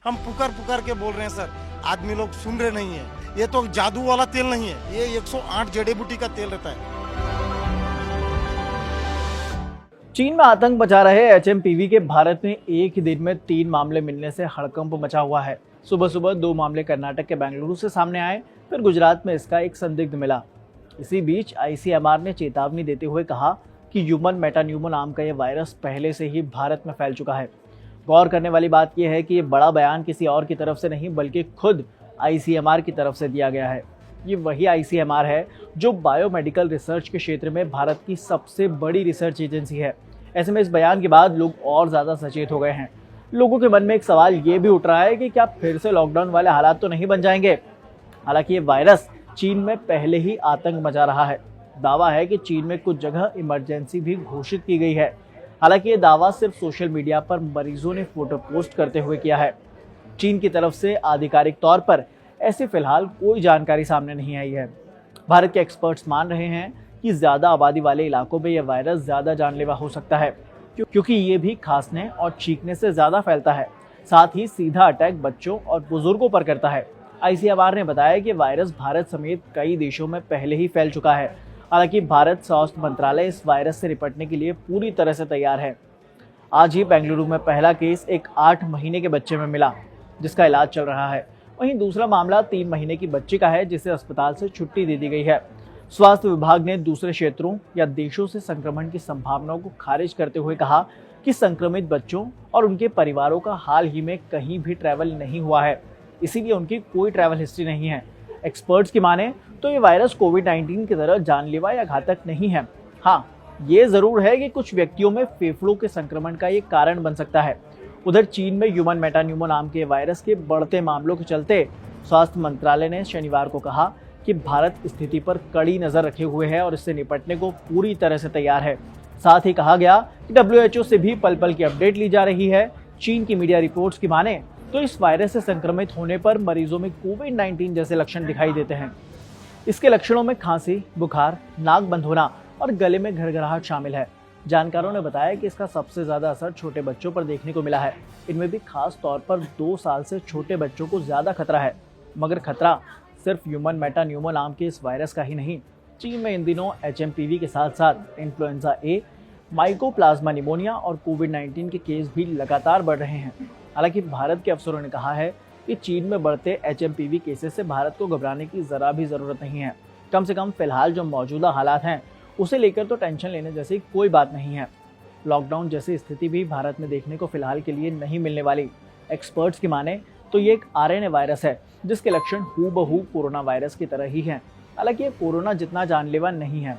हम पुकार पुकार के बोल रहे हैं सर, आदमी लोग सुन रहे नहीं है। ये तो जादू वाला तेल नहीं है, ये 108 जड़ी बूटी का तेल रहता है। चीन में आतंक मचा रहे एचएमपीवी के भारत में एक ही दिन में 3 मामले मिलने से हड़कंप मचा हुआ है। सुबह सुबह 2 मामले कर्नाटक के बेंगलुरु से सामने आए, फिर गुजरात में इसका एक संदिग्ध मिला। इसी बीच आईसीएमआर ने चेतावनी देते हुए कहा कि ह्यूमन मेटान्यूमो नाम का यह वायरस पहले से ही भारत में फैल चुका है। गौर करने वाली बात यह है कि ये बड़ा बयान किसी और की तरफ से नहीं बल्कि खुद आईसीएमआर की तरफ से दिया गया है। ये वही आईसीएमआर है जो बायोमेडिकल रिसर्च के क्षेत्र में भारत की सबसे बड़ी रिसर्च एजेंसी है। ऐसे में इस बयान के बाद लोग और ज्यादा सचेत हो गए हैं। लोगों के मन में एक सवाल ये भी उठ रहा है कि क्या फिर से लॉकडाउन वाले हालात तो नहीं बन जाएंगे। हालांकि ये वायरस चीन में पहले ही आतंक मचा रहा है। दावा है कि चीन में कुछ जगह इमरजेंसी भी घोषित की गई है। हालांकि ये दावा सिर्फ सोशल मीडिया पर मरीजों ने फोटो पोस्ट करते हुए किया है। चीन की तरफ से आधिकारिक तौर पर ऐसी फिलहाल कोई जानकारी सामने नहीं आई है। भारत के एक्सपर्ट्स मान रहे हैं कि ज्यादा आबादी वाले इलाकों में यह वायरस ज्यादा जानलेवा हो सकता है, क्योंकि ये भी खांसने और छींकने से ज्यादा फैलता है। साथ ही सीधा अटैक बच्चों और बुजुर्गों पर करता है। आईसीएमआर ने बताया कि वायरस भारत समेत कई देशों में पहले ही फैल चुका है। हालांकि भारत स्वास्थ्य मंत्रालय इस वायरस से निपटने के लिए पूरी तरह से तैयार है। आज ही बेंगलुरु में पहला केस एक 8 महीने के बच्चे में मिला, जिसका इलाज चल रहा है। वहीं दूसरा मामला 3 महीने की बच्ची का है, जिसे अस्पताल से छुट्टी दे दी गई है। स्वास्थ्य विभाग ने दूसरे क्षेत्रों या देशों से संक्रमण की संभावनाओं को खारिज करते हुए कहा कि संक्रमित बच्चों और उनके परिवारों का हाल ही में कहीं भी ट्रैवल नहीं हुआ है, इसीलिए उनकी कोई ट्रैवल हिस्ट्री नहीं है। एक्सपर्ट्स की माने तो ये वायरस कोविड-19 की तरह जानलेवा या घातक नहीं है। हाँ, ये जरूर है कि कुछ व्यक्तियों में फेफड़ों के संक्रमण का ये कारण बन सकता है। उधर चीन में ह्यूमन मेटान्यूमो नाम के वायरस के बढ़ते मामलों के चलते स्वास्थ्य मंत्रालय ने शनिवार को कहा कि भारत स्थिति पर कड़ी नजर रखे हुए है और इससे निपटने को पूरी तरह से तैयार है। साथ ही कहा गया कि WHO से भी पल पल की अपडेट ली जा रही है। चीन की मीडिया रिपोर्ट्स की माने तो इस वायरस से संक्रमित होने पर मरीजों में कोविड-19 जैसे लक्षण दिखाई देते हैं। इसके लक्षणों में खांसी, बुखार, नाक बंद होना और गले में घरघराहट शामिल है। जानकारों ने बताया कि इसका सबसे ज्यादा असर छोटे बच्चों पर देखने को मिला है। इनमें भी खास तौर पर 2 साल से छोटे बच्चों को ज्यादा खतरा है। मगर खतरा सिर्फ ह्यूमन मेटान्यूमो नाम के इस वायरस का ही नहीं। चीन में इन दिनों एचएमपीवी के साथ साथ इन्फ्लुएंजा ए, माइकोप्लाज्मा निमोनिया और कोविड-19 के केस भी लगातार बढ़ रहे हैं। हालांकि भारत के अफसरों ने कहा है कि चीन में बढ़ते एचएमपीवी केसेस से भारत को घबराने की जरा भी जरूरत नहीं है। कम से कम फिलहाल जो मौजूदा हालात हैं उसे लेकर तो टेंशन लेने जैसी कोई बात नहीं है। लॉकडाउन जैसी स्थिति भी भारत में देखने को फिलहाल के लिए नहीं मिलने वाली। एक्सपर्ट्स की माने तो ये एक आरएनए वायरस है, जिसके लक्षण हूबहू कोरोना वायरस की तरह ही हैं। हालांकि ये कोरोना जितना जानलेवा नहीं है।